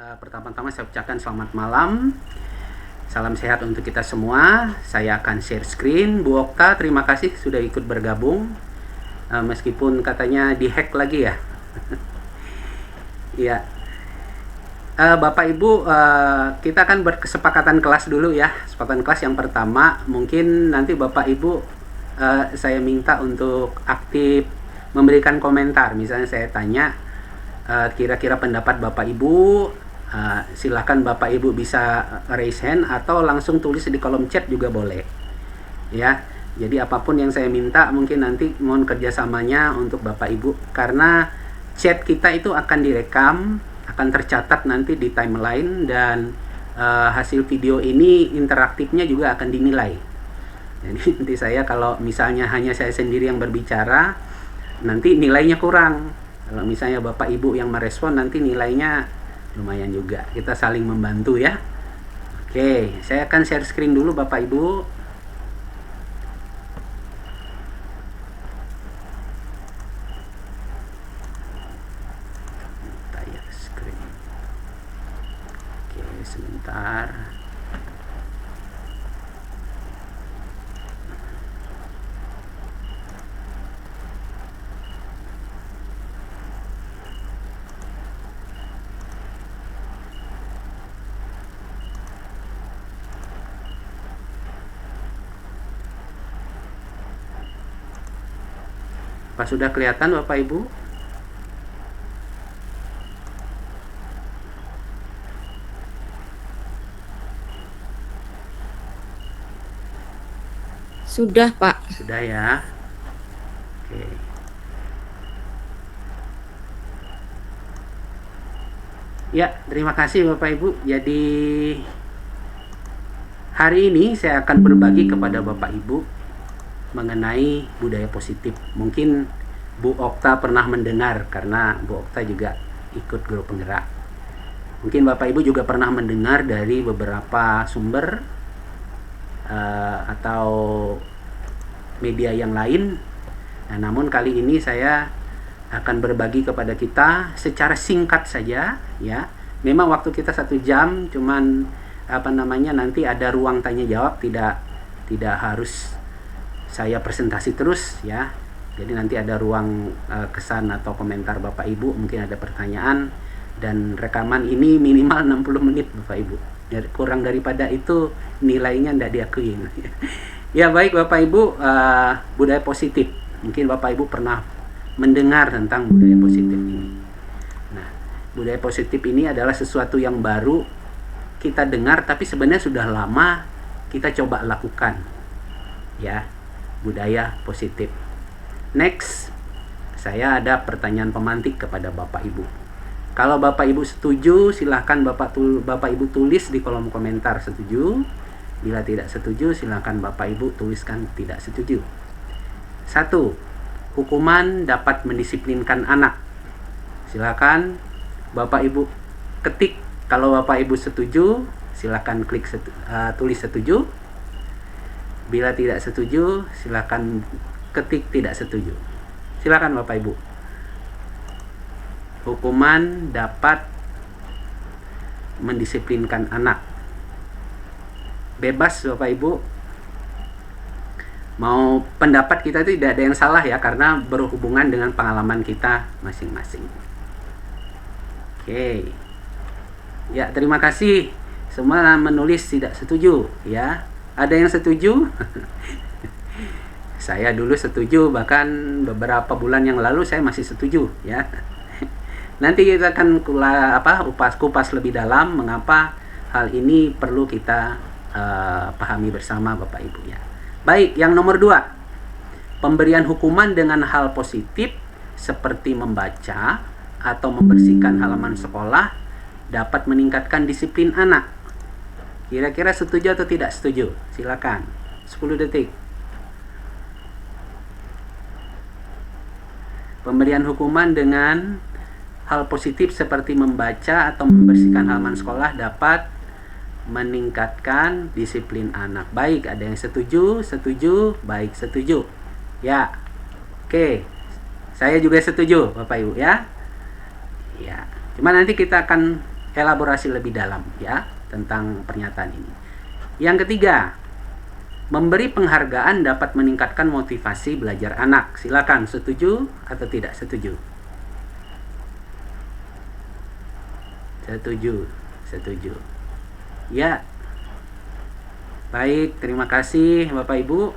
Pertama-tama saya ucapkan selamat malam. Salam sehat untuk kita semua. Saya akan share screen. Bu Okta, terima kasih sudah ikut bergabung. Meskipun katanya dihack lagi ya. Ya, Bapak Ibu, kita akan berkesepakatan kelas dulu ya. Kesepakatan kelas yang pertama, mungkin nanti Bapak Ibu saya minta untuk aktif memberikan komentar. Misalnya saya tanya, kira-kira pendapat Bapak Ibu, silahkan Bapak Ibu bisa raise hand atau langsung tulis di kolom chat juga boleh ya. Jadi apapun yang saya minta, mungkin nanti mohon kerjasamanya untuk Bapak Ibu, karena chat kita itu akan direkam, akan tercatat nanti di timeline, dan hasil video ini interaktifnya juga akan dinilai. Jadi nanti saya, kalau misalnya hanya saya sendiri yang berbicara, nanti nilainya kurang. Kalau misalnya Bapak Ibu yang merespon, nanti nilainya lumayan juga. Kita saling membantu ya. Oke, saya akan share screen dulu Bapak Ibu. Tayar screen. Oke, sebentar. Apa sudah kelihatan Bapak Ibu? Sudah, Pak. Sudah ya. Oke. Ya, terima kasih Bapak Ibu. Jadi hari ini saya akan berbagi kepada Bapak Ibu mengenai budaya positif. Mungkin Bu Okta pernah mendengar, karena Bu Okta juga ikut grup penggerak. Mungkin Bapak Ibu juga pernah mendengar dari beberapa sumber atau media yang lain. Nah, namun kali ini saya akan berbagi kepada kita secara singkat saja ya. Memang waktu kita 1 jam, cuman nanti ada ruang tanya jawab, tidak harus saya presentasi terus ya. Jadi nanti ada ruang kesan atau komentar Bapak Ibu, mungkin ada pertanyaan, dan rekaman ini minimal 60 menit Bapak Ibu. Kurang daripada itu nilainya tidak diakui. Ya baik Bapak Ibu, budaya positif. Mungkin Bapak Ibu pernah mendengar tentang budaya positif ini. Nah, budaya positif ini adalah sesuatu yang baru kita dengar, tapi sebenarnya sudah lama kita coba lakukan ya, budaya positif. Next, saya ada pertanyaan pemantik kepada Bapak Ibu. Kalau Bapak Ibu setuju, silahkan Bapak Ibu tulis di kolom komentar setuju. Bila tidak setuju, silahkan Bapak Ibu tuliskan tidak setuju. 1. Hukuman dapat mendisiplinkan anak. Silahkan Bapak Ibu ketik. Kalau Bapak Ibu setuju, silahkan klik tulis setuju. Bila tidak setuju, silahkan ketik tidak setuju. Silakan Bapak Ibu. Hukuman dapat mendisiplinkan anak. Bebas Bapak Ibu. Mau pendapat kita itu tidak ada yang salah ya, karena berhubungan dengan pengalaman kita masing-masing. Oke. Ya, terima kasih. Semua menulis tidak setuju ya. Ada yang setuju? Saya dulu setuju, bahkan beberapa bulan yang lalu saya masih setuju ya. Nanti kita akan kupas lebih dalam mengapa hal ini perlu kita pahami bersama Bapak Ibu ya. Baik, yang nomor 2, pemberian hukuman dengan hal positif seperti membaca atau membersihkan halaman sekolah dapat meningkatkan disiplin anak. Kira-kira setuju atau tidak setuju? Silakan, 10 detik. Pemberian hukuman dengan hal positif seperti membaca atau membersihkan halaman sekolah dapat meningkatkan disiplin anak. Baik, ada yang setuju? Setuju? Baik, setuju. Ya. Oke. Saya juga setuju, Bapak Ibu ya. Ya. Cuma nanti kita akan elaborasi lebih dalam ya tentang pernyataan ini. Yang ketiga, memberi penghargaan dapat meningkatkan motivasi belajar anak. Silakan, setuju atau tidak setuju? Setuju. Ya. Baik, terima kasih Bapak Ibu.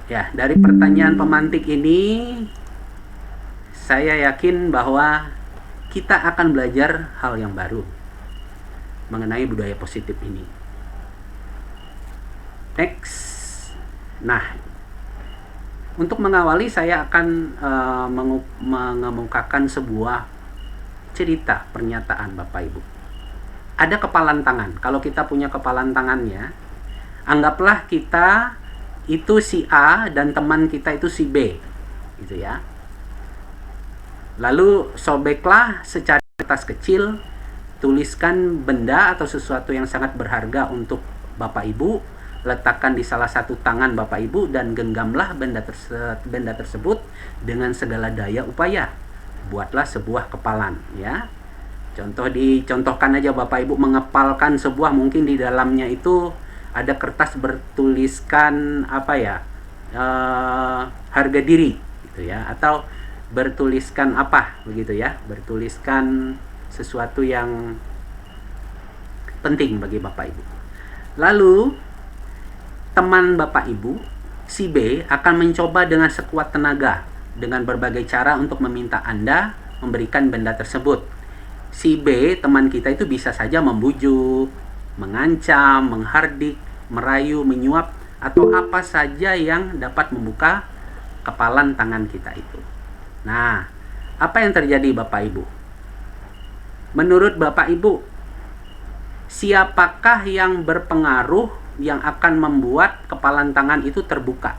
Ya, dari pertanyaan pemantik ini saya yakin bahwa kita akan belajar hal yang baru mengenai budaya positif ini. Next. Nah, untuk mengawali saya akan mengemukakan sebuah cerita pernyataan Bapak Ibu. Ada kepalan tangan. Kalau kita punya kepalan tangannya, anggaplah kita itu si A dan teman kita itu si B, gitu ya. Lalu sobeklah secari kertas kecil, tuliskan benda atau sesuatu yang sangat berharga untuk Bapak Ibu, letakkan di salah satu tangan Bapak Ibu dan genggamlah benda tersebut dengan segala daya upaya. Buatlah sebuah kepalan ya. Dicontohkan aja Bapak Ibu mengepalkan sebuah, mungkin di dalamnya itu ada kertas bertuliskan harga diri gitu ya, atau bertuliskan bertuliskan sesuatu yang penting bagi Bapak Ibu. Lalu teman Bapak Ibu si B akan mencoba dengan sekuat tenaga dengan berbagai cara untuk meminta Anda memberikan benda tersebut. Si B, teman kita itu bisa saja membujuk, mengancam, menghardik, merayu, menyuap, atau apa saja yang dapat membuka kepalan tangan kita itu. Nah, apa yang terjadi Bapak Ibu? Menurut Bapak Ibu, siapakah yang berpengaruh yang akan membuat kepalan tangan itu terbuka?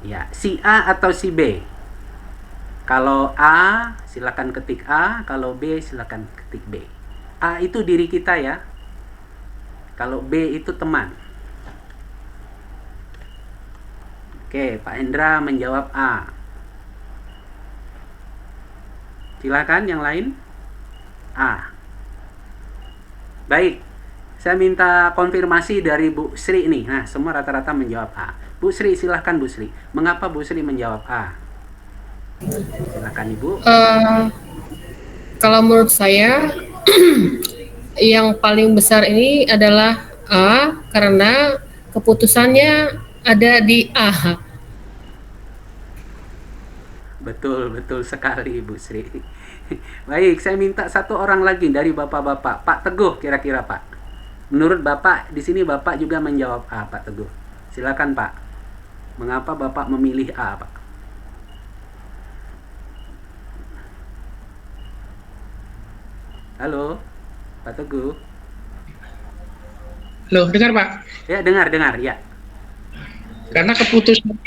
Ya, si A atau si B? Kalau A, silakan ketik A. Kalau B, silakan ketik B. A itu diri kita ya. Kalau B itu teman. Oke, Pak Hendra menjawab A. Silakan yang lain. A. Baik. Saya minta konfirmasi dari Bu Sri nih. Nah, semua rata-rata menjawab A. Bu Sri, silahkan Bu Sri. Mengapa Bu Sri menjawab A? Silakan Ibu. Kalau menurut saya yang paling besar ini adalah A, karena keputusannya ada di A. Betul sekali Bu Sri. Baik, saya minta satu orang lagi dari Bapak-bapak. Pak Teguh kira-kira Pak. Menurut Bapak, di sini Bapak juga menjawab A, Pak Teguh. Silakan Pak. Mengapa Bapak memilih A, Pak? Halo, Pak Teguh. Halo, dengar Pak? Ya, dengar ya. Karena keputusan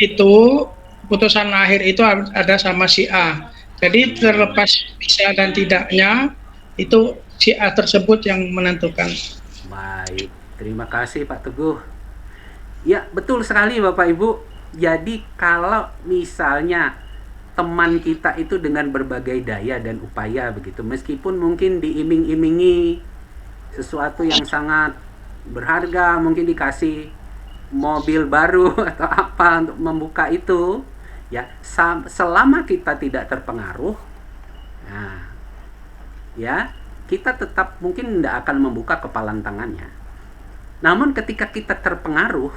akhir itu ada sama si A. Jadi terlepas bisa dan tidaknya, itu si A tersebut yang menentukan. Baik, terima kasih Pak Teguh. Ya, betul sekali Bapak Ibu. Jadi kalau misalnya teman kita itu dengan berbagai daya dan upaya begitu, meskipun mungkin diiming-imingi sesuatu yang sangat berharga, mungkin dikasih mobil baru atau apa untuk membuka itu, ya, selama kita tidak terpengaruh, nah, ya, kita tetap mungkin tidak akan membuka kepalan tangannya. Namun ketika kita terpengaruh,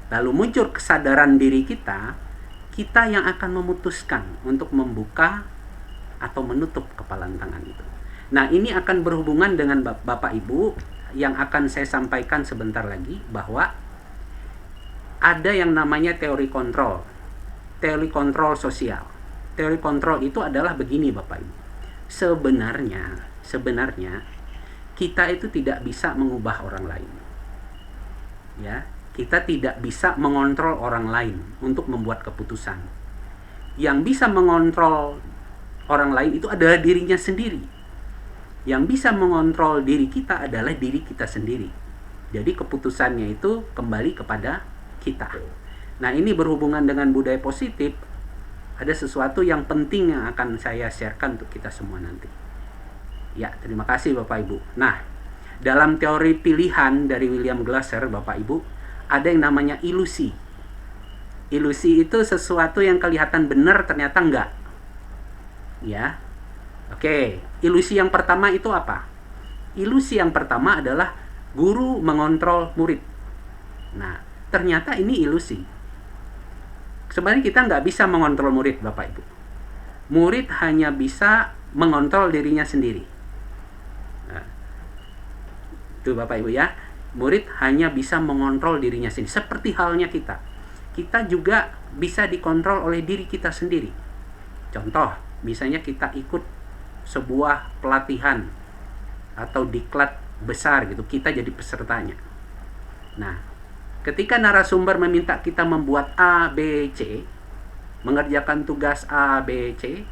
lalu muncul kesadaran diri kita yang akan memutuskan untuk membuka atau menutup kepalan tangan itu. Nah, ini akan berhubungan dengan Bapak Ibu yang akan saya sampaikan sebentar lagi, bahwa ada yang namanya teori kontrol sosial. Teori kontrol itu adalah begini Bapak Ibu. Sebenarnya kita itu tidak bisa mengubah orang lain. Ya, kita tidak bisa mengontrol orang lain untuk membuat keputusan. Yang bisa mengontrol orang lain itu adalah dirinya sendiri. Yang bisa mengontrol diri kita adalah diri kita sendiri. Jadi keputusannya itu kembali kepada kita. Nah, ini berhubungan dengan budaya positif. ada sesuatu yang penting yang akan saya sharekan untuk kita semua nanti. Ya, terima kasih Bapak Ibu. Nah, dalam teori pilihan dari William Glasser, Bapak Ibu, ada yang namanya ilusi. Ilusi itu sesuatu yang kelihatan benar ternyata enggak. Ya. Oke, ilusi yang pertama itu apa? Ilusi yang pertama adalah guru mengontrol murid. Nah, ternyata ini ilusi. Sebenarnya kita nggak bisa mengontrol murid, Bapak Ibu. Murid hanya bisa mengontrol dirinya sendiri. Nah, itu Bapak Ibu ya. Murid hanya bisa mengontrol dirinya sendiri. Seperti halnya kita. Kita juga bisa dikontrol oleh diri kita sendiri. Contoh, misalnya kita ikut sebuah pelatihan atau diklat besar gitu, kita jadi pesertanya. Nah, ketika narasumber meminta kita membuat A, B, C, mengerjakan tugas A, B, C,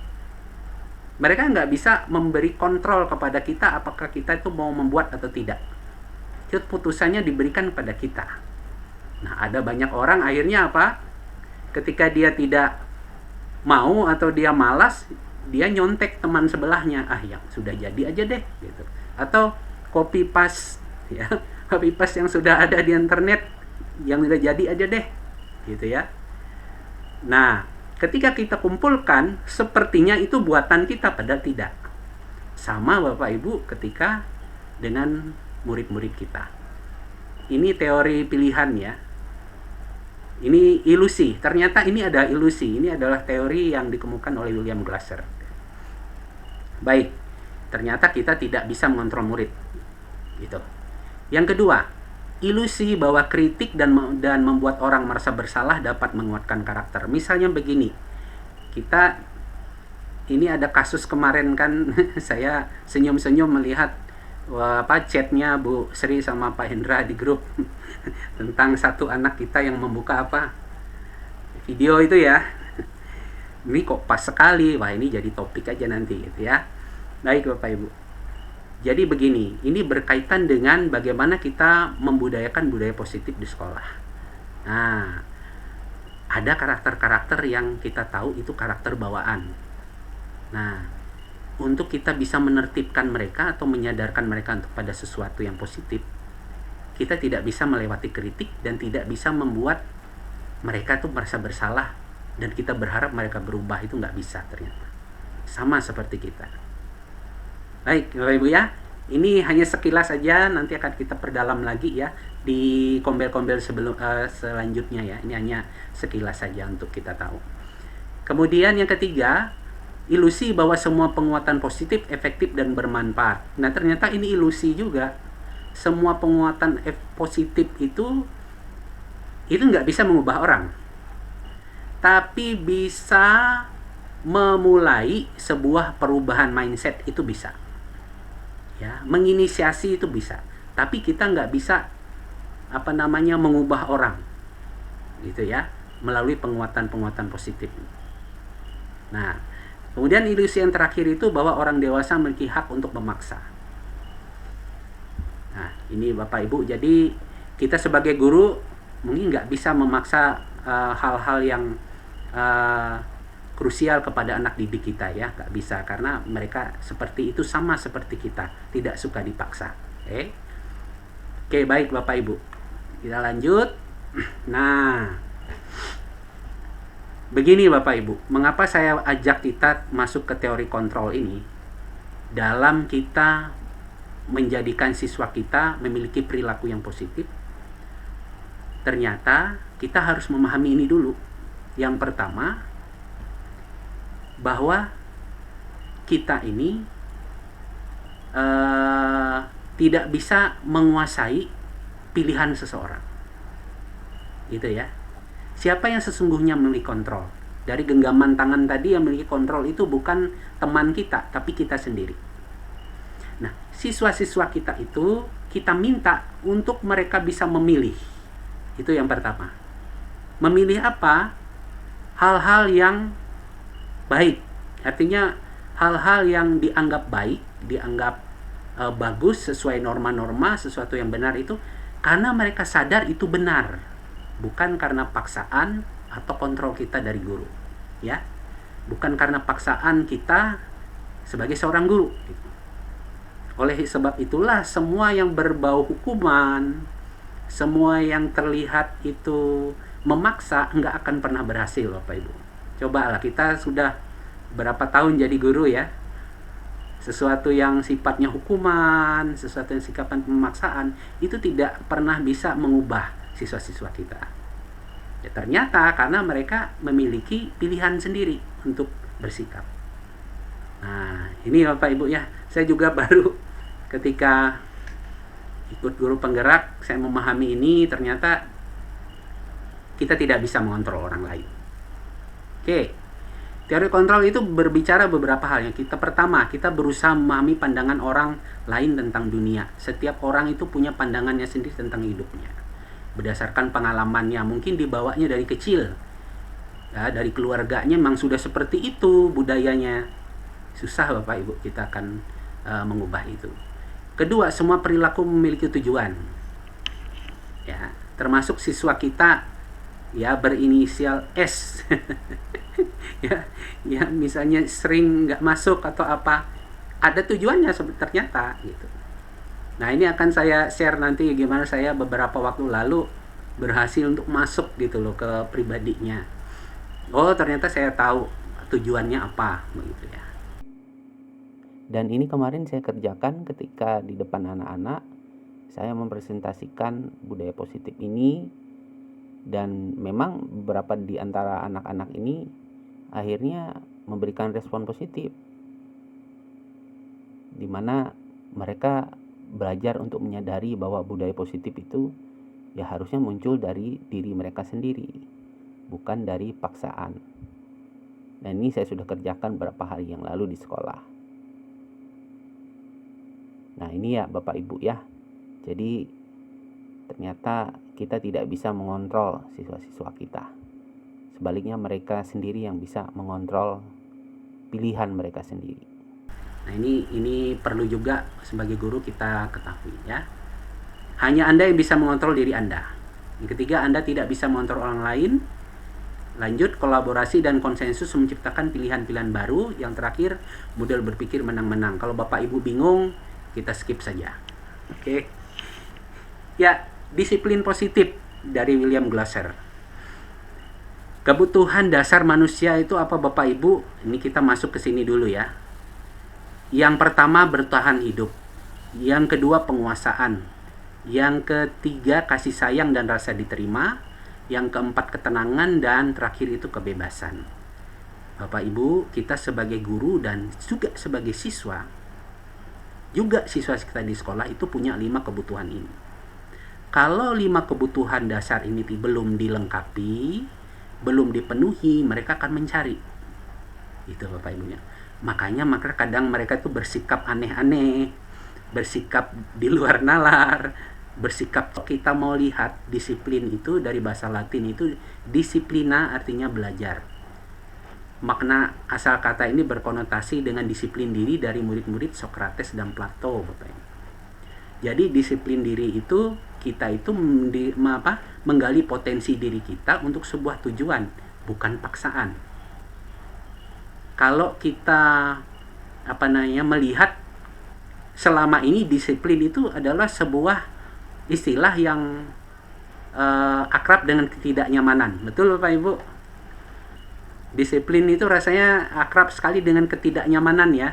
mereka nggak bisa memberi kontrol kepada kita apakah kita itu mau membuat atau tidak. Itu putusannya diberikan kepada kita. Nah, ada banyak orang akhirnya apa? Ketika dia tidak mau atau dia malas, dia nyontek teman sebelahnya. Ah, yang sudah jadi aja deh gitu. Atau copy paste ya. Copy paste yang sudah ada di internet, yang sudah jadi aja deh gitu ya. Nah, ketika kita kumpulkan, sepertinya itu buatan kita, padahal tidak. Sama Bapak Ibu ketika dengan murid-murid kita. Ini teori pilihan ya. Ini ilusi. Ternyata ini ada ilusi. Ini adalah teori yang dikemukakan oleh William Glasser. Baik. Ternyata kita tidak bisa mengontrol murid. Gitu. Yang kedua, ilusi bahwa kritik dan membuat orang merasa bersalah dapat menguatkan karakter. Misalnya begini. Kita ini ada kasus kemarin kan saya senyum-senyum melihat chatnya Bu Sri sama Pak Hendra di grup tentang satu anak kita yang membuka video itu ya. Ini kok pas sekali, wah ini jadi topik aja nanti gitu ya. Baik Bapak Ibu. Jadi begini, ini berkaitan dengan bagaimana kita membudayakan budaya positif di sekolah. Nah, ada karakter-karakter yang kita tahu itu karakter bawaan. Nah, untuk kita bisa menertibkan mereka atau menyadarkan mereka untuk pada sesuatu yang positif, kita tidak bisa melewati kritik dan tidak bisa membuat mereka tuh merasa bersalah dan kita berharap mereka berubah, itu nggak bisa ternyata. Sama seperti kita. Baik Bapak Ibu ya, ini hanya sekilas saja, nanti akan kita perdalam lagi ya di kombel-kombel selanjutnya ya. Ini hanya sekilas saja untuk kita tahu. Kemudian yang ketiga, ilusi bahwa semua penguatan positif, efektif, dan bermanfaat. Nah, ternyata ini ilusi juga. Semua penguatan positif itu nggak bisa mengubah orang. Tapi bisa memulai sebuah perubahan mindset, itu bisa. Ya, menginisiasi itu bisa. Tapi kita nggak bisa mengubah orang. Gitu ya, melalui penguatan-penguatan positif. Nah, kemudian ilusi yang terakhir itu bahwa orang dewasa memiliki hak untuk memaksa. Nah, ini Bapak Ibu, jadi kita sebagai guru mungkin nggak bisa memaksa hal-hal yang krusial kepada anak didik kita ya, nggak bisa, karena mereka seperti itu, sama seperti kita, tidak suka dipaksa. Oke, baik Bapak Ibu, kita lanjut. Nah, begini Bapak Ibu, mengapa saya ajak kita masuk ke teori kontrol ini? Dalam kita menjadikan siswa kita memiliki perilaku yang positif, ternyata kita harus memahami ini dulu. Yang pertama, bahwa kita ini tidak bisa menguasai pilihan seseorang. Gitu ya. Siapa yang sesungguhnya memiliki kontrol? Dari genggaman tangan tadi, yang memiliki kontrol itu bukan teman kita, tapi kita sendiri. Nah, siswa-siswa kita itu kita minta untuk mereka bisa memilih. Itu yang pertama. Memilih apa? Hal-hal yang baik. Artinya hal-hal yang dianggap baik, dianggap bagus, sesuai norma-norma, sesuatu yang benar itu karena mereka sadar itu benar. Bukan karena paksaan atau kontrol kita dari guru, ya. bukan karena paksaan kita sebagai seorang guru gitu. Oleh sebab itulah semua yang berbau hukuman, semua yang terlihat itu memaksa nggak akan pernah berhasil, Bapak Ibu. Cobalah, kita sudah berapa tahun jadi guru ya, sesuatu yang sifatnya hukuman, sesuatu yang sifatnya pemaksaan, itu tidak pernah bisa mengubah siswa-siswa kita. Ya, ternyata karena mereka memiliki pilihan sendiri untuk bersikap. Nah, ini Bapak Ibu ya, saya juga baru ketika ikut guru penggerak, saya memahami ini, ternyata kita tidak bisa mengontrol orang lain. Oke, teori kontrol itu berbicara beberapa hal. Yang pertama, kita berusaha memahami pandangan orang lain tentang dunia. Setiap orang itu punya pandangannya sendiri tentang hidupnya, berdasarkan pengalamannya, mungkin dibawanya dari kecil ya, dari keluarganya memang sudah seperti itu budayanya. Susah Bapak Ibu kita akan mengubah itu. Kedua, semua perilaku memiliki tujuan ya, termasuk siswa kita ya berinisial S ya misalnya sering nggak masuk atau apa, ada tujuannya ternyata gitu. Nah, ini akan saya share nanti gimana saya beberapa waktu lalu berhasil untuk masuk gitu loh ke pribadinya. Oh, ternyata saya tahu tujuannya apa begitu ya. Dan ini kemarin saya kerjakan ketika di depan anak-anak, saya mempresentasikan budaya positif ini, dan memang beberapa di antara anak-anak ini akhirnya memberikan respon positif, di mana mereka belajar untuk menyadari bahwa budaya positif itu ya harusnya muncul dari diri mereka sendiri, bukan dari paksaan. Dan ini saya sudah kerjakan beberapa hari yang lalu di sekolah. Nah, ini ya Bapak Ibu ya. Jadi ternyata kita tidak bisa mengontrol siswa-siswa kita. Sebaliknya mereka sendiri yang bisa mengontrol pilihan mereka sendiri. Nah, ini perlu juga sebagai guru kita ketahui ya. Hanya Anda yang bisa mengontrol diri Anda. Yang ketiga, Anda tidak bisa mengontrol orang lain. Lanjut, kolaborasi dan konsensus menciptakan pilihan-pilihan baru. Yang terakhir, model berpikir menang-menang. Kalau Bapak Ibu bingung, kita skip saja. Oke. Ya, disiplin positif dari William Glasser. Kebutuhan dasar manusia itu apa Bapak Ibu? Ini kita masuk ke sini dulu ya. Yang pertama, bertahan hidup. Yang kedua, penguasaan. Yang ketiga, kasih sayang dan rasa diterima. Yang keempat, ketenangan. Dan terakhir itu kebebasan. Bapak Ibu, kita sebagai guru dan juga sebagai siswa, juga siswa kita di sekolah itu punya 5 kebutuhan ini. Kalau 5 kebutuhan dasar ini belum dilengkapi, belum dipenuhi, mereka akan mencari. Itu Bapak Ibunya. Makanya kadang mereka itu bersikap aneh-aneh, bersikap di luar nalar, bersikap. Kita mau lihat disiplin itu dari bahasa Latin itu disiplina, artinya belajar. Makna asal kata ini berkonotasi dengan disiplin diri dari murid-murid Socrates dan Plato, Bapak. Jadi disiplin diri itu kita itu menggali potensi diri kita untuk sebuah tujuan, bukan paksaan. Kalau kita melihat selama ini disiplin itu adalah sebuah istilah yang akrab dengan ketidaknyamanan. Betul Bapak Ibu? Disiplin itu rasanya akrab sekali dengan ketidaknyamanan ya.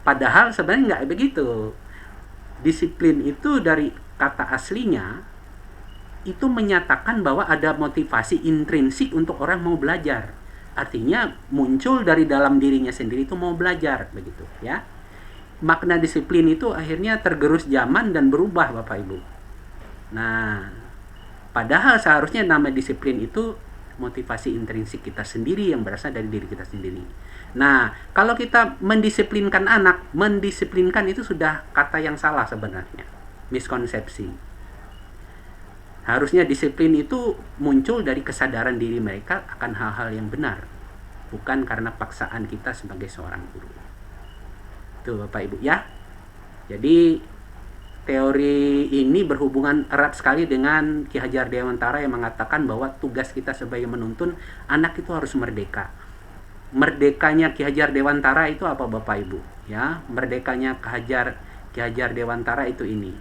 Padahal sebenarnya nggak begitu. Disiplin itu dari kata aslinya itu menyatakan bahwa ada motivasi intrinsik untuk orang mau belajar. Artinya muncul dari dalam dirinya sendiri itu mau belajar begitu ya. Makna disiplin itu akhirnya tergerus zaman dan berubah Bapak Ibu. Nah, padahal seharusnya nama disiplin itu motivasi intrinsik kita sendiri yang berasal dari diri kita sendiri. Nah, kalau kita mendisiplinkan anak, mendisiplinkan itu sudah kata yang salah sebenarnya, miskonsepsi. Harusnya disiplin itu muncul dari kesadaran diri mereka akan hal-hal yang benar, bukan karena paksaan kita sebagai seorang guru. Tuh Bapak Ibu ya. Jadi teori ini berhubungan erat sekali dengan Ki Hajar Dewantara yang mengatakan bahwa tugas kita sebagai menuntun anak itu harus merdeka. merdekanya Ki Hajar Dewantara itu apa Bapak Ibu? Ya, merdekanya Ki Hajar Dewantara itu ini.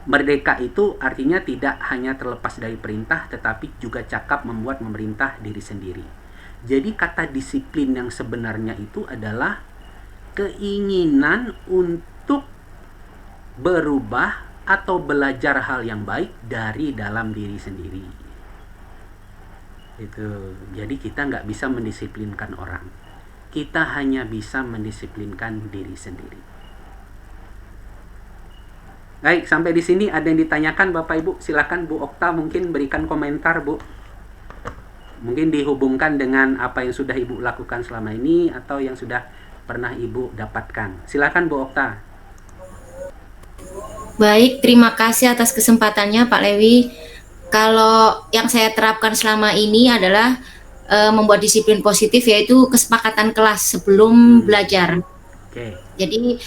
Merdeka itu artinya tidak hanya terlepas dari perintah, tetapi juga cakap membuat memerintah diri sendiri. Jadi kata disiplin yang sebenarnya itu adalah keinginan untuk berubah atau belajar hal yang baik dari dalam diri sendiri. Itu. Jadi kita nggak bisa mendisiplinkan orang. Kita hanya bisa mendisiplinkan diri sendiri. Baik, sampai di sini ada yang ditanyakan Bapak Ibu? Silakan Bu Okta mungkin berikan komentar, Bu. Mungkin dihubungkan dengan apa yang sudah Ibu lakukan selama ini atau yang sudah pernah Ibu dapatkan. Silakan Bu Okta. Baik, terima kasih atas kesempatannya Pak Lewi. Kalau yang saya terapkan selama ini adalah membuat disiplin positif, yaitu kesepakatan kelas sebelum belajar. Oke. Jadi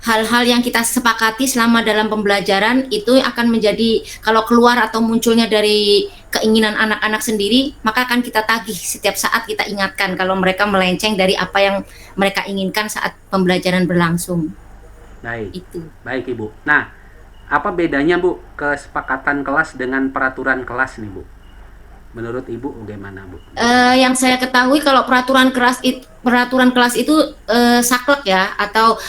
hal-hal yang kita sepakati selama dalam pembelajaran itu akan menjadi, kalau keluar atau munculnya dari keinginan anak-anak sendiri, maka akan kita tagih setiap saat, kita ingatkan kalau mereka melenceng dari apa yang mereka inginkan saat pembelajaran berlangsung. Baik. Itu. Baik Ibu. Nah, apa bedanya Bu kesepakatan kelas dengan peraturan kelas nih Bu? Menurut Ibu bagaimana Bu? Yang saya ketahui kalau peraturan kelas itu saklek ya, atau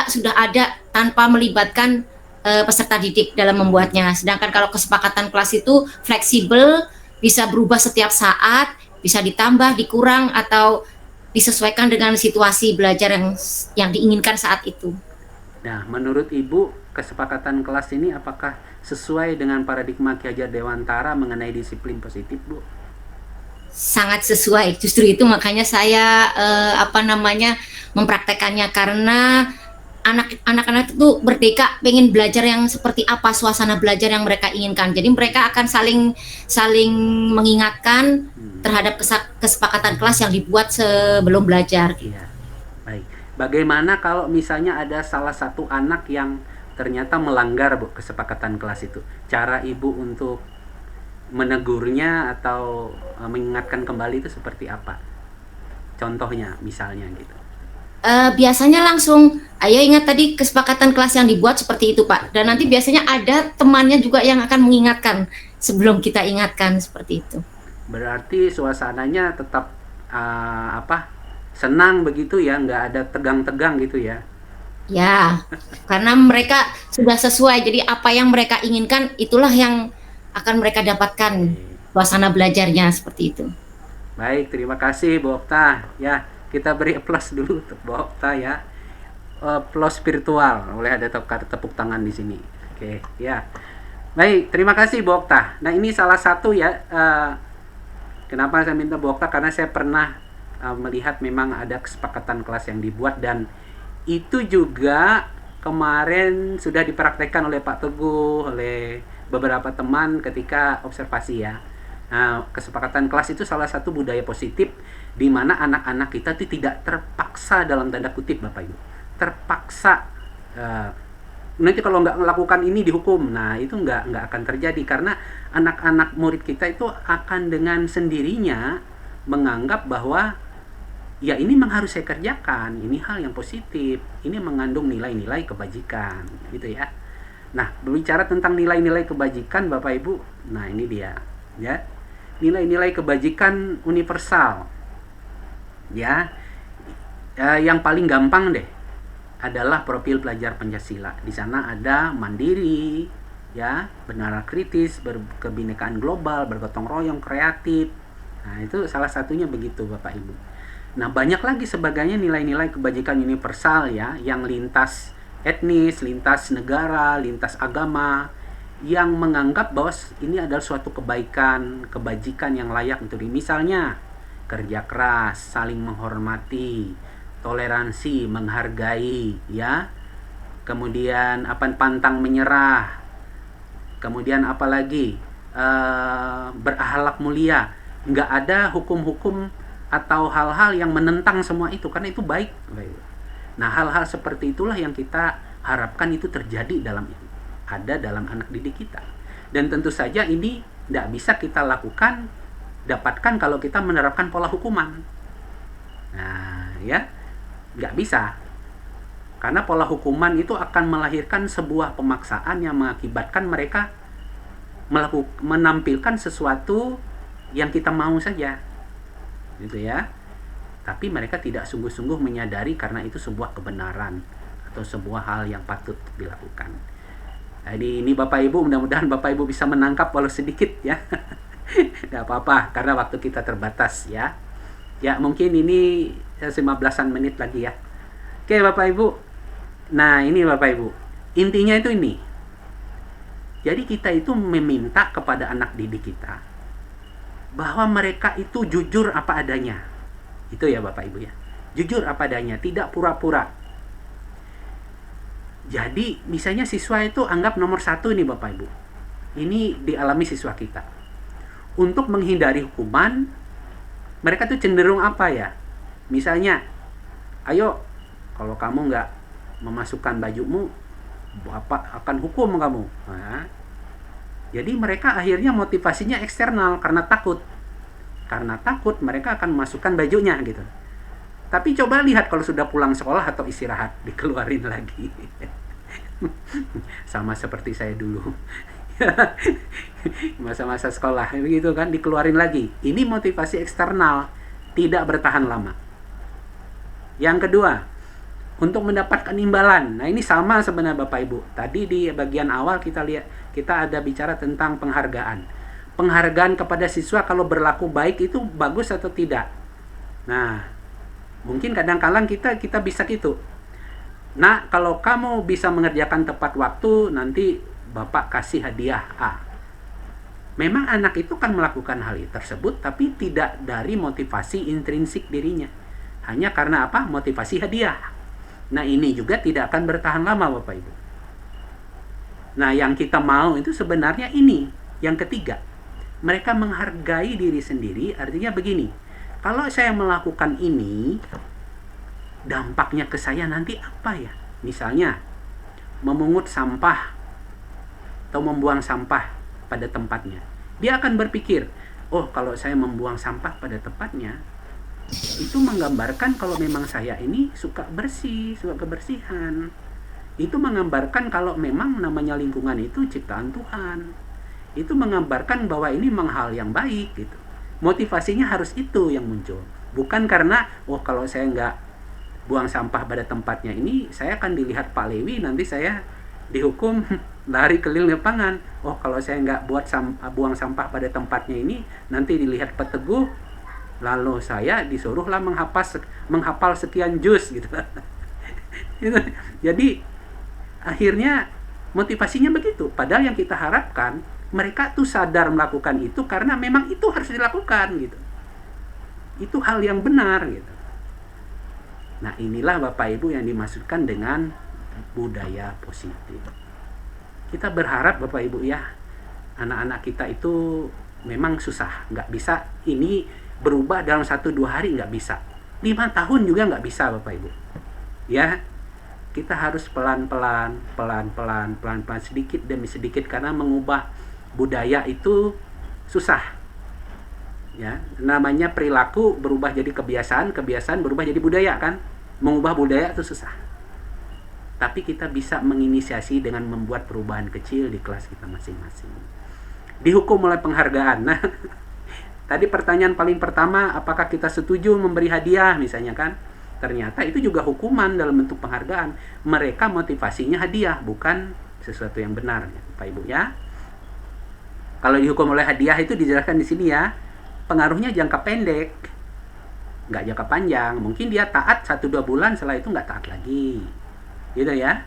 sudah ada tanpa melibatkan peserta didik dalam membuatnya. Sedangkan kalau kesepakatan kelas itu fleksibel, bisa berubah setiap saat, bisa ditambah, dikurang, atau disesuaikan dengan situasi belajar yang diinginkan saat itu. Nah, menurut Ibu kesepakatan kelas ini apakah sesuai dengan paradigma Ki Hajar Dewantara mengenai disiplin positif, Bu? Sangat sesuai. Justru itu makanya saya mempraktekannya, karena anak-anak itu merdeka pengen belajar yang seperti apa, suasana belajar yang mereka inginkan. Jadi mereka akan saling mengingatkan terhadap kesepakatan kelas yang dibuat sebelum belajar. Iya. Baik. Bagaimana kalau misalnya ada salah satu anak yang ternyata melanggar Bu kesepakatan kelas itu? Cara Ibu untuk menegurnya atau mengingatkan kembali itu seperti apa? Contohnya misalnya gitu. Biasanya langsung, ayo ingat tadi kesepakatan kelas yang dibuat seperti itu Pak. Dan nanti biasanya ada temannya juga yang akan mengingatkan sebelum kita ingatkan, seperti itu. Berarti suasananya tetap senang begitu ya, nggak ada tegang-tegang gitu ya? Ya, karena mereka sudah sesuai. Jadi apa yang mereka inginkan itulah yang akan mereka dapatkan, suasana belajarnya seperti itu. Baik, terima kasih Bu Okta. Ya, kita beri plus dulu untuk Bu Okta ya. Plus spiritual, boleh ada tepuk tangan di sini. Oke, ya. Baik, terima kasih Bu Okta. Nah, ini salah satu ya. Kenapa saya minta Bu Okta? Karena saya pernah melihat memang ada kesepakatan kelas yang dibuat, dan itu juga kemarin sudah dipraktekkan oleh Pak Teguh, oleh beberapa teman ketika observasi ya. Nah, kesepakatan kelas itu salah satu budaya positif di mana anak-anak kita itu tidak terpaksa, dalam tanda kutip Bapak Ibu, terpaksa nanti kalau nggak melakukan ini dihukum. Nah, itu nggak akan terjadi, karena anak-anak murid kita itu akan dengan sendirinya menganggap bahwa ya ini memang harus saya kerjakan, ini hal yang positif, ini mengandung nilai-nilai kebajikan gitu ya. Nah, berbicara tentang nilai-nilai kebajikan Bapak Ibu, nah ini dia ya. Nilai-nilai kebajikan universal. Ya. Yang paling gampang deh adalah profil pelajar Pancasila. Di sana ada mandiri, ya, bernara kritis, berkebinekaan global, bergotong royong, kreatif. Nah, itu salah satunya begitu Bapak Ibu. Nah, banyak lagi sebagainya nilai-nilai kebajikan universal ya, yang lintas etnis, lintas negara, lintas agama, yang menganggap bahwa ini adalah suatu kebaikan, kebajikan yang layak untuk misalnya kerja keras, saling menghormati, toleransi, menghargai, ya. Kemudian pantang menyerah. Kemudian apalagi berakhlak mulia. Nggak ada hukum-hukum atau hal-hal yang menentang semua itu, karena itu baik. Nah, hal-hal seperti itulah yang kita harapkan itu terjadi dalam anak didik kita. Dan tentu saja ini tidak bisa kita lakukan dapatkan kalau kita menerapkan pola hukuman. Nah, ya, nggak bisa. Karena pola hukuman itu akan melahirkan sebuah pemaksaan yang mengakibatkan mereka menampilkan sesuatu yang kita mau saja, gitu ya. Tapi mereka tidak sungguh-sungguh menyadari karena itu sebuah kebenaran atau sebuah hal yang patut dilakukan. Jadi ini Bapak Ibu, mudah-mudahan Bapak Ibu bisa menangkap walau sedikit ya. Nggak apa-apa, karena waktu kita terbatas ya. Ya mungkin ini 15-an menit lagi ya. Oke Bapak Ibu. Nah ini Bapak Ibu, intinya itu ini. Jadi kita itu meminta kepada anak didik kita bahwa mereka itu jujur apa adanya. Itu ya Bapak Ibu ya. Jujur apa adanya, tidak pura-pura. Jadi misalnya siswa itu anggap nomor 1 nih Bapak Ibu. Ini dialami siswa kita. Untuk menghindari hukuman, mereka tuh cenderung apa ya? Misalnya, ayo kalau kamu nggak memasukkan bajumu, Bapak akan hukum kamu. Nah, jadi mereka akhirnya motivasinya eksternal karena takut. Karena takut mereka akan memasukkan bajunya gitu. Tapi coba lihat kalau sudah pulang sekolah atau istirahat, dikeluarin lagi. Sama seperti saya dulu. Masa-masa sekolah begitu kan, dikeluarin lagi. Ini motivasi eksternal, tidak bertahan lama. Yang kedua, untuk mendapatkan imbalan. Nah, ini sama sebenarnya Bapak Ibu. Tadi di bagian awal kita lihat, kita ada bicara tentang penghargaan. Penghargaan kepada siswa kalau berlaku baik itu bagus atau tidak. Nah, mungkin kadang-kadang kita bisa gitu. Nah, kalau kamu bisa mengerjakan tepat waktu, nanti Bapak kasih hadiah A. Memang anak itu kan melakukan hal tersebut, tapi tidak dari motivasi intrinsik dirinya. Hanya karena apa? Motivasi hadiah. Nah, ini juga tidak akan bertahan lama Bapak Ibu. Nah, yang kita mau itu sebenarnya ini. Yang ketiga, mereka menghargai diri sendiri, artinya begini. Kalau saya melakukan ini, dampaknya ke saya nanti apa ya? Misalnya, memungut sampah atau membuang sampah pada tempatnya. Dia akan berpikir, oh kalau saya membuang sampah pada tempatnya, itu menggambarkan kalau memang saya ini suka bersih, suka kebersihan. Itu menggambarkan kalau memang namanya lingkungan itu ciptaan Tuhan. Itu menggambarkan bahwa ini memang hal yang baik gitu. Motivasinya harus itu yang muncul. Bukan karena, oh kalau saya nggak buang sampah pada tempatnya ini, saya akan dilihat Pak Lewi, nanti saya dihukum lari keliling lapangan. Oh kalau saya nggak buang sampah pada tempatnya ini, nanti dilihat Pak Teguh, lalu saya disuruhlah menghafal sekian juz gitu. Jadi akhirnya motivasinya begitu. Padahal yang kita harapkan mereka tuh sadar melakukan itu karena memang itu harus dilakukan gitu. Itu hal yang benar gitu. Nah, inilah Bapak Ibu yang dimaksudkan dengan budaya positif. Kita berharap Bapak Ibu ya, anak-anak kita itu memang susah, nggak bisa ini berubah dalam 1-2 hari, nggak bisa. 5 tahun juga nggak bisa Bapak Ibu. Ya, kita harus pelan-pelan, sedikit demi sedikit, karena mengubah budaya itu susah. Ya, namanya perilaku berubah jadi kebiasaan berubah jadi budaya kan. Mengubah budaya itu susah. Tapi kita bisa menginisiasi dengan membuat perubahan kecil di kelas kita masing-masing. Dihukum oleh penghargaan. Nah, tadi pertanyaan paling pertama, apakah kita setuju memberi hadiah misalnya kan? Ternyata itu juga hukuman dalam bentuk penghargaan. Mereka motivasinya hadiah, bukan sesuatu yang benar, ya, Bapak Ibu ya. Kalau dihukum oleh hadiah itu dijelaskan di sini ya, pengaruhnya jangka pendek, nggak jangka panjang. Mungkin dia taat 1-2 bulan, setelah itu nggak taat lagi, gitu ya.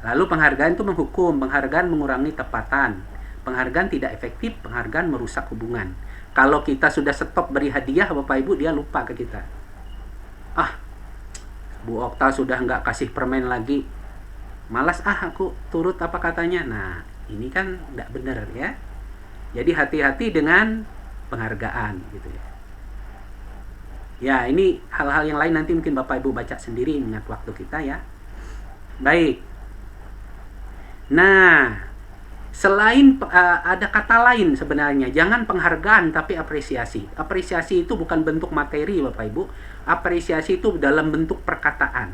Lalu penghargaan itu menghukum, penghargaan mengurangi tepatan, penghargaan tidak efektif, penghargaan merusak hubungan. Kalau kita sudah stop beri hadiah Bapak Ibu, dia lupa ke kita. Bu Okta sudah nggak kasih permen lagi, malas aku turut apa katanya. Nah, ini kan nggak benar ya. Jadi hati-hati dengan penghargaan gitu ya. Ya, ini hal-hal yang lain nanti mungkin Bapak Ibu baca sendiri mengingat waktu kita ya. Baik. Nah, Selain ada kata lain sebenarnya, jangan penghargaan tapi apresiasi. Apresiasi itu bukan bentuk materi Bapak Ibu, apresiasi itu dalam bentuk perkataan.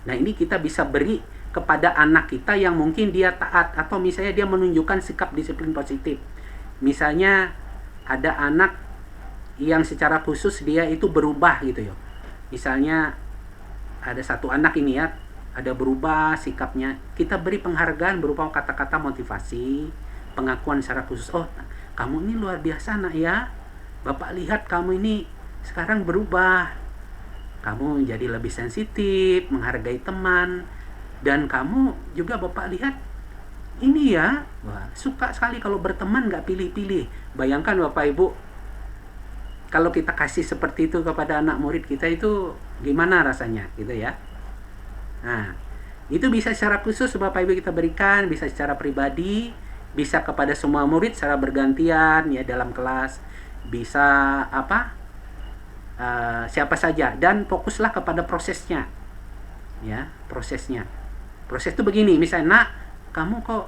Nah ini kita bisa beri kepada anak kita yang mungkin dia taat, atau misalnya dia menunjukkan sikap disiplin positif. Misalnya ada anak yang secara khusus dia itu berubah gitu ya. Misalnya ada satu anak ini ya, ada berubah sikapnya, kita beri penghargaan berupa kata-kata motivasi, pengakuan secara khusus. Oh, kamu ini luar biasa nak ya, Bapak lihat kamu ini sekarang berubah, kamu jadi lebih sensitif, menghargai teman, dan kamu juga Bapak lihat ini ya, wah, suka sekali kalau berteman nggak pilih-pilih. Bayangkan Bapak Ibu, kalau kita kasih seperti itu kepada anak murid kita itu gimana rasanya gitu ya. Nah, itu bisa secara khusus Bapak Ibu kita berikan, bisa secara pribadi, bisa kepada semua murid secara bergantian ya dalam kelas, bisa siapa saja, dan fokuslah kepada prosesnya. Ya, prosesnya. Proses itu begini, misalnya, nak, kamu kok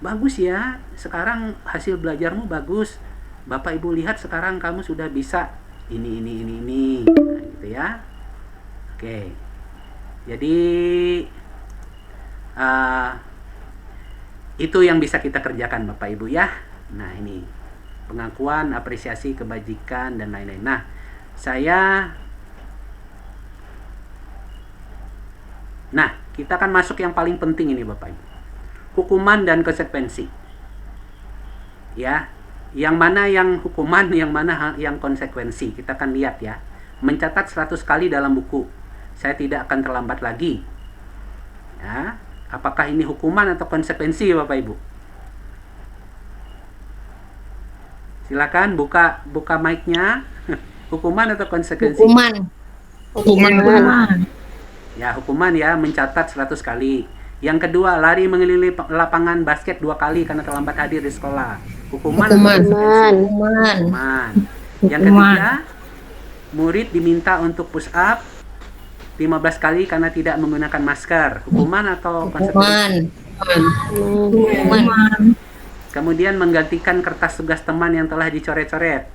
bagus ya, sekarang hasil belajarmu bagus. Bapak Ibu lihat sekarang kamu sudah bisa ini. Nah, gitu ya. Oke. Jadi itu yang bisa kita kerjakan Bapak Ibu ya. Nah ini pengakuan, apresiasi, kebajikan dan lain-lain. Nah kita akan masuk yang paling penting ini Bapak Ibu, hukuman dan konsekuensi. Ya, yang mana yang hukuman, yang mana yang konsekuensi, kita akan lihat ya. Mencatat 100 kali dalam buku, saya tidak akan terlambat lagi. Ya, apakah ini hukuman atau konsekuensi Bapak Ibu? Silakan buka mic-nya. Hukuman atau konsekuensi? Hukuman. Ya, hukuman ya, mencatat 100 kali. Yang kedua, lari mengelilingi lapangan basket 2 kali karena terlambat hadir di sekolah. Hukuman. Yang ketiga, murid diminta untuk push up 15 kali karena tidak menggunakan masker. Hukuman atau konsekuensi? Hukuman. Kemudian menggantikan kertas tugas teman yang telah dicoret-coret.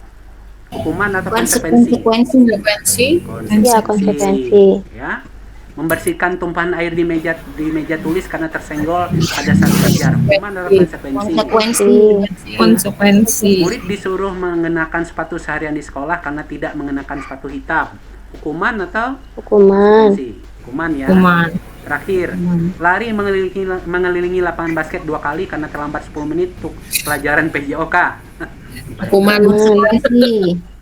Hukuman atau konsekuensi? Konsekuensi. Ya. Membersihkan tumpahan air di meja tulis karena tersenggol pada saat belajar. Hukuman atau konsekuensi? Murid disuruh mengenakan sepatu seharian di sekolah karena tidak mengenakan sepatu hitam. Hukuman atau konsekuensi? Hukuman ya. Terakhir, lari mengelilingi lapangan basket 2 kali karena terlambat 10 menit untuk pelajaran PJOK. Hukuman.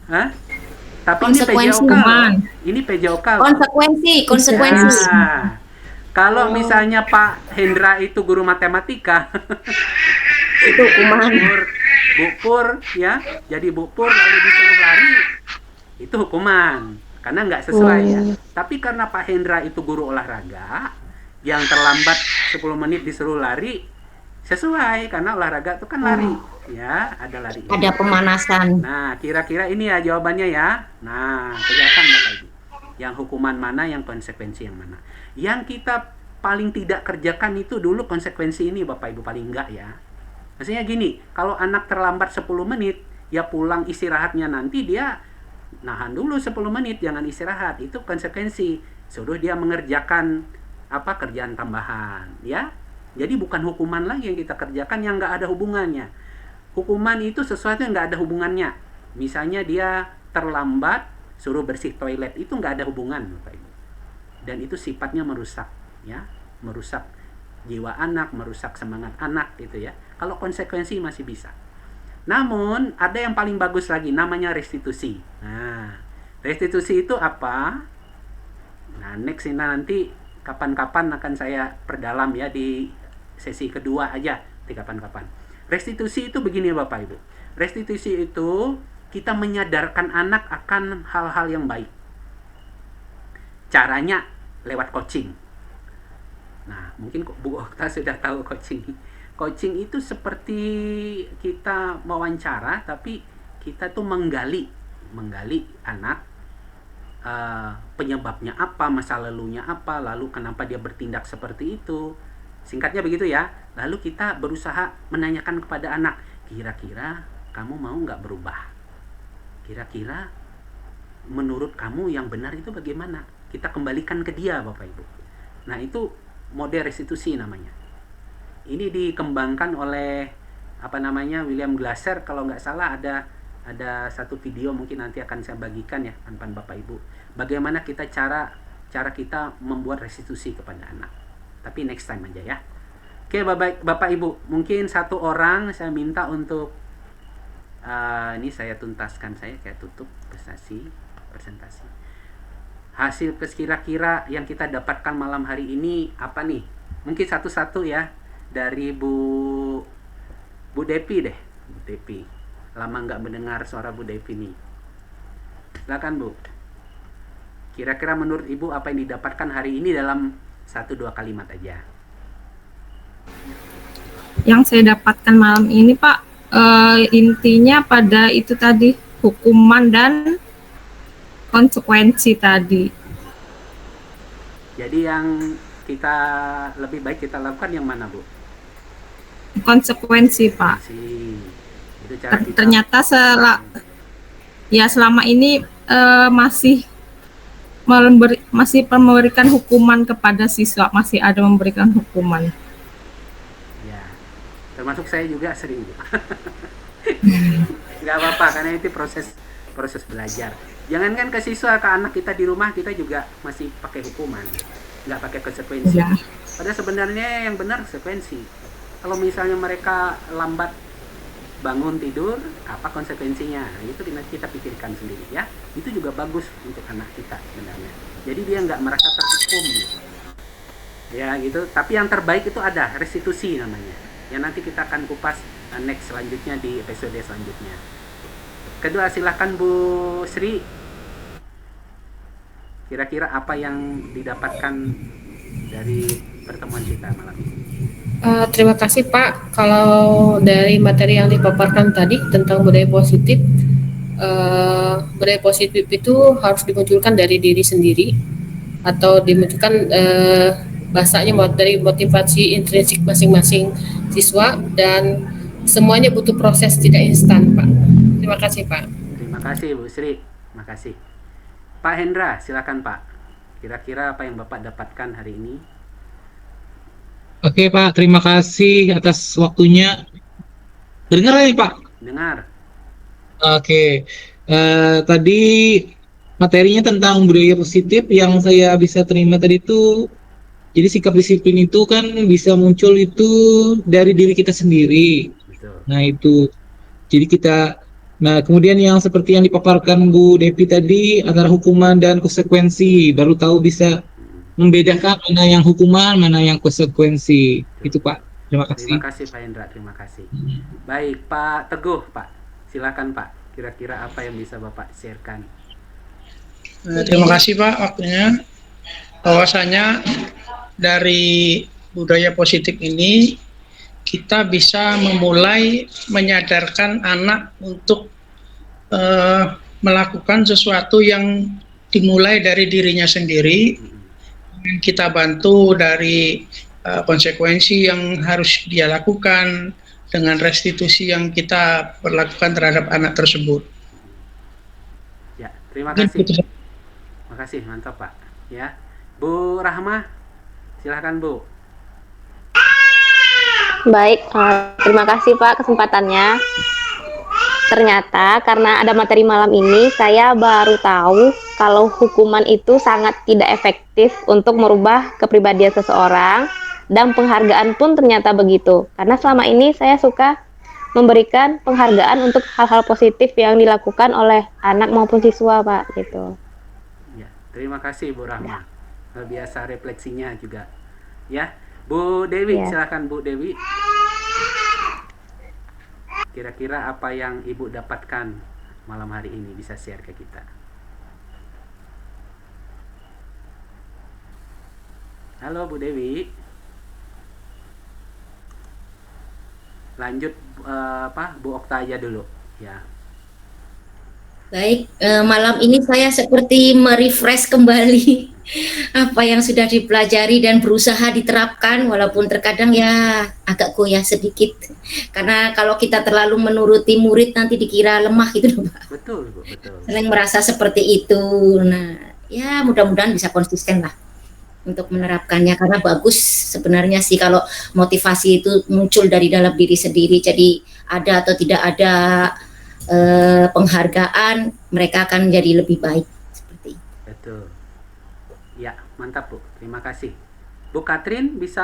Hah? Tapi ini PJOK. Ini PJOK. Konsekuensi. Ya. Kalau misalnya Pak Hendra itu guru matematika, Itu hukuman. Bu Pur ya, jadi Bu Pur lalu disuruh lari, itu hukuman karena nggak sesuai ya. Tapi karena Pak Hendra itu guru olahraga, yang terlambat 10 menit disuruh lari, sesuai karena olahraga itu kan lari ya, ada lari. Ada pemanasan. Nah, kira-kira ini ya jawabannya ya. Nah, kelihatan Bapak Ibu. Yang hukuman mana, yang konsekuensi yang mana. Yang kita paling tidak kerjakan itu dulu konsekuensi ini Bapak Ibu, paling enggak ya. Maksudnya gini, kalau anak terlambat 10 menit, ya pulang istirahatnya nanti dia nahan dulu 10 menit, jangan istirahat. Itu konsekuensi. Suruh dia mengerjakan kerjaan tambahan, ya. Jadi bukan hukuman lagi yang kita kerjakan yang nggak ada hubungannya. Hukuman itu sesuatu yang nggak ada hubungannya. Misalnya dia terlambat, suruh bersih toilet, itu nggak ada hubungan, Bapak Ibu. Dan itu sifatnya merusak, ya, merusak jiwa anak, merusak semangat anak, gitu ya. Kalau konsekuensi masih bisa. Namun ada yang paling bagus lagi, namanya restitusi. Nah, restitusi itu apa? Nah, next ini nanti kapan-kapan akan saya perdalam ya di sesi kedua aja, di kapan-kapan. Restitusi itu begini Bapak Ibu. Restitusi itu kita menyadarkan anak akan hal-hal yang baik. Caranya lewat coaching. Nah, mungkin Bu Okta sudah tahu coaching. Coaching itu seperti kita wawancara, tapi kita tuh menggali anak, penyebabnya apa, masa lalunya apa, lalu kenapa dia bertindak seperti itu. Singkatnya begitu ya. Lalu kita berusaha menanyakan kepada anak, kira-kira kamu mau nggak berubah? Kira-kira menurut kamu yang benar itu bagaimana? Kita kembalikan ke dia, Bapak Ibu. Nah, itu model restitusi namanya. Ini dikembangkan oleh William Glasser, kalau nggak salah ada satu video, mungkin nanti akan saya bagikan ya depan Bapak Ibu. Bagaimana cara kita membuat restitusi kepada anak. Tapi next time aja ya. Oke, Bapak Ibu, mungkin satu orang saya minta untuk ini saya tuntaskan, saya kayak tutup presentasi. Hasil kira-kira yang kita dapatkan malam hari ini apa nih? Mungkin satu-satu ya, dari Bu Depi deh. Bu Depi, lama nggak mendengar suara Bu Depi nih. Silakan Bu. Kira-kira menurut Ibu apa yang didapatkan hari ini dalam 1-2 kalimat aja? Yang saya dapatkan malam ini Pak, intinya pada itu tadi, hukuman dan konsekuensi tadi. Jadi yang kita lebih baik kita lakukan yang mana, Bu? Konsekuensi Pak. Itu cara kita. Ternyata selama ini masih memberikan hukuman kepada siswa, masih ada memberikan hukuman. Ya, termasuk saya juga sering. Nggak apa-apa, karena itu proses belajar. Jangankan ke siswa, ke anak kita di rumah, kita juga masih pakai hukuman, nggak pakai konsekuensi. Ya. Padahal sebenarnya yang benar konsekuensi. Kalau misalnya mereka lambat bangun tidur, apa konsekuensinya? Nah, itu kita pikirkan sendiri ya. Itu juga bagus untuk anak kita sebenarnya. Jadi dia nggak merasa terhukum gitu. Ya gitu. Tapi yang terbaik itu ada restitusi namanya. Yang nanti kita akan kupas next selanjutnya di episode selanjutnya. Kedua, silahkan Bu Sri. Kira-kira apa yang didapatkan dari pertemuan kita malam ini? Terima kasih Pak. Kalau dari materi yang dipaparkan tadi tentang budaya positif itu harus dimunculkan dari diri sendiri atau dimunculkan bahasanya dari motivasi intrinsik masing-masing siswa, dan semuanya butuh proses, tidak instan Pak. Terima kasih Pak. Terima kasih Bu Sri. Terima kasih. Pak Hendra, silakan Pak. Kira-kira apa yang Bapak dapatkan hari ini? Oke Pak, terima kasih atas waktunya. Dengar nih Pak? Dengar. Oke, tadi materinya tentang budaya positif yang saya bisa terima tadi itu, jadi sikap disiplin itu kan bisa muncul itu dari diri kita sendiri. Betul. Nah itu, jadi nah kemudian yang seperti yang dipaparkan Bu Depi tadi, antara hukuman dan konsekuensi, baru tahu bisa membedakan mana yang hukuman, mana yang konsekuensi. Itu Pak, terima kasih. Terima kasih Pak Hendra, terima kasih. Baik Pak Teguh Pak, silakan Pak. Kira-kira apa yang bisa Bapak sharekan? Terima kasih Pak waktunya. Bahwasanya dari budaya positif ini kita bisa memulai menyadarkan anak untuk melakukan sesuatu yang dimulai dari dirinya sendiri. Kita bantu dari konsekuensi yang harus dia lakukan dengan restitusi yang kita berlakukan terhadap anak tersebut. Ya, terima kasih. Terima kasih, mantap Pak. Ya, Bu Rahma, silakan Bu. Baik, terima kasih Pak kesempatannya. Ternyata karena ada materi malam ini, saya baru tahu kalau hukuman itu sangat tidak efektif untuk merubah kepribadian seseorang, dan penghargaan pun ternyata begitu. Karena selama ini saya suka memberikan penghargaan untuk hal-hal positif yang dilakukan oleh anak maupun siswa, Pak, gitu. Ya, terima kasih Bu Rahma. Luar biasa refleksinya juga. Ya, Bu Dewi, silakan Bu Dewi. Kira-kira apa yang Ibu dapatkan malam hari ini bisa share ke kita? Halo Bu Dewi. Lanjut Bu Okta aja dulu ya. Baik, malam ini saya seperti merefresh kembali apa yang sudah dipelajari dan berusaha diterapkan, walaupun terkadang ya agak goyah sedikit. Karena kalau kita terlalu menuruti murid nanti dikira lemah gitu loh, Pak. Betul, Bu, betul. Sering merasa seperti itu. Nah, ya mudah-mudahan bisa konsisten lah untuk menerapkannya, karena bagus sebenarnya sih kalau motivasi itu muncul dari dalam diri sendiri. Jadi ada atau tidak ada penghargaan, mereka akan jadi lebih baik seperti itu. Betul. Ya, mantap, Bu. Terima kasih. Bu Katrin bisa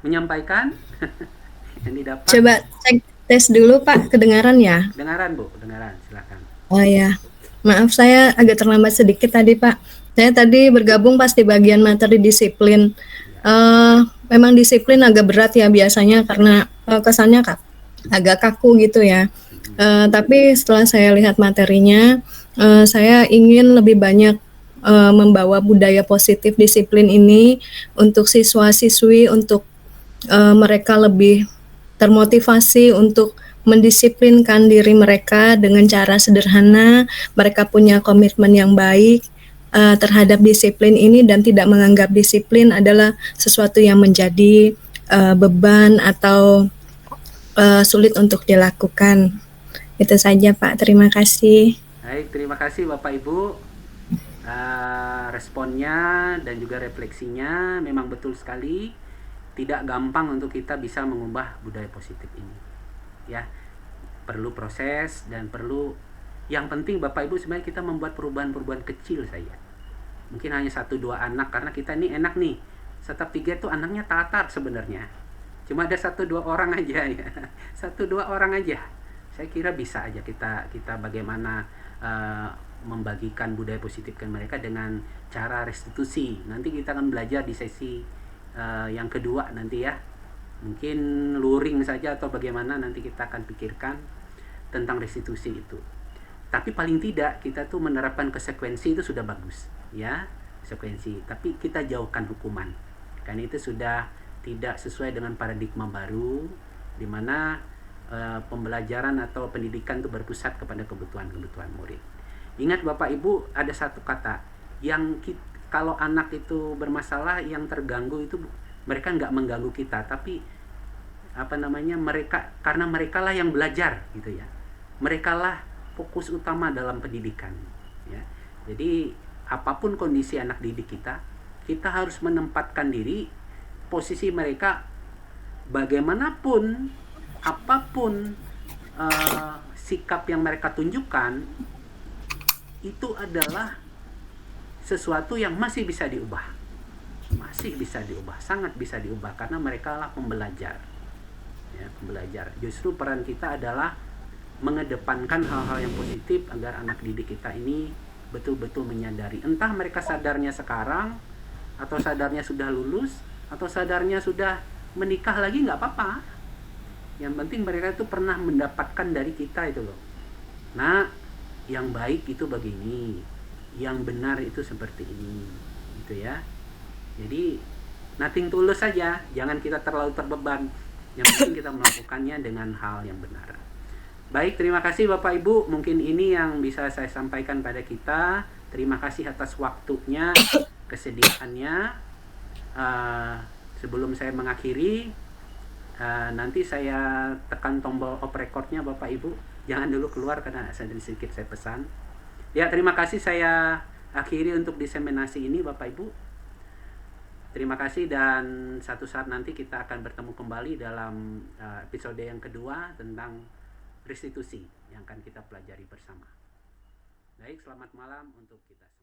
menyampaikan yang didapat? Coba cek tes dulu Pak, kedengaran ya? Dengaran, Bu, dengaran. Silakan. Oh ya, maaf saya agak terlambat sedikit tadi Pak. Saya tadi bergabung pas di bagian materi disiplin. Memang disiplin agak berat ya biasanya karena kesannya agak kaku gitu ya. Tapi setelah saya lihat materinya, saya ingin lebih banyak membawa budaya positif disiplin ini untuk siswa-siswi, untuk mereka lebih termotivasi untuk mendisiplinkan diri mereka dengan cara sederhana. Mereka punya komitmen yang baik terhadap disiplin ini dan tidak menganggap disiplin adalah sesuatu yang menjadi beban atau sulit untuk dilakukan. Itu saja Pak, terima kasih. Baik, terima kasih Bapak Ibu. Responnya dan juga refleksinya memang betul sekali. Tidak gampang untuk kita bisa mengubah budaya positif ini. Ya, perlu proses dan perlu, yang penting Bapak Ibu sebenarnya kita membuat perubahan-perubahan kecil saja. Mungkin hanya 1-2 anak, karena kita ini enak nih. Setiap 3 itu anaknya tatar sebenarnya. Cuma ada 1-2 orang aja ya. 1-2 orang aja. Saya kira bisa aja kita bagaimana membagikan budaya positif ke mereka dengan cara restitusi. Nanti kita akan belajar di sesi yang kedua nanti ya. Mungkin luring saja atau bagaimana, nanti kita akan pikirkan tentang restitusi itu. Tapi paling tidak kita tuh menerapkan konsekuensi itu sudah bagus ya, konsekuensi. Tapi kita jauhkan hukuman, karena itu sudah tidak sesuai dengan paradigma baru di mana pembelajaran atau pendidikan itu berpusat kepada kebutuhan murid. Ingat Bapak Ibu, ada satu kata yang kalau anak itu bermasalah, yang terganggu itu mereka nggak mengganggu kita, tapi mereka, karena mereka lah yang belajar gitu ya, mereka lah fokus utama dalam pendidikan ya. Jadi apapun kondisi anak didik kita harus menempatkan diri posisi mereka, bagaimanapun apapun sikap yang mereka tunjukkan itu adalah sesuatu yang masih bisa diubah, sangat bisa diubah, karena mereka lah pembelajar ya, Justru peran kita adalah mengedepankan hal-hal yang positif agar anak didik kita ini betul-betul menyadari, entah mereka sadarnya sekarang atau sadarnya sudah lulus atau sadarnya sudah menikah lagi, nggak apa-apa. Yang penting mereka itu pernah mendapatkan dari kita itu loh. Nah, yang baik itu begini, yang benar itu seperti ini, gitu ya. Jadi nothing tulus saja, jangan kita terlalu terbeban. Yang penting kita melakukannya dengan hal yang benar. Baik, terima kasih Bapak Ibu. Mungkin ini yang bisa saya sampaikan pada kita. Terima kasih atas waktunya, kesediaannya. Sebelum saya mengakhiri, nanti saya tekan tombol off recordnya Bapak Ibu. Jangan dulu keluar karena sedikit saya pesan. Ya, terima kasih, saya akhiri untuk diseminasi ini Bapak Ibu. Terima kasih, dan satu saat nanti kita akan bertemu kembali dalam episode yang kedua tentang restitusi yang akan kita pelajari bersama. Baik, selamat malam untuk kita.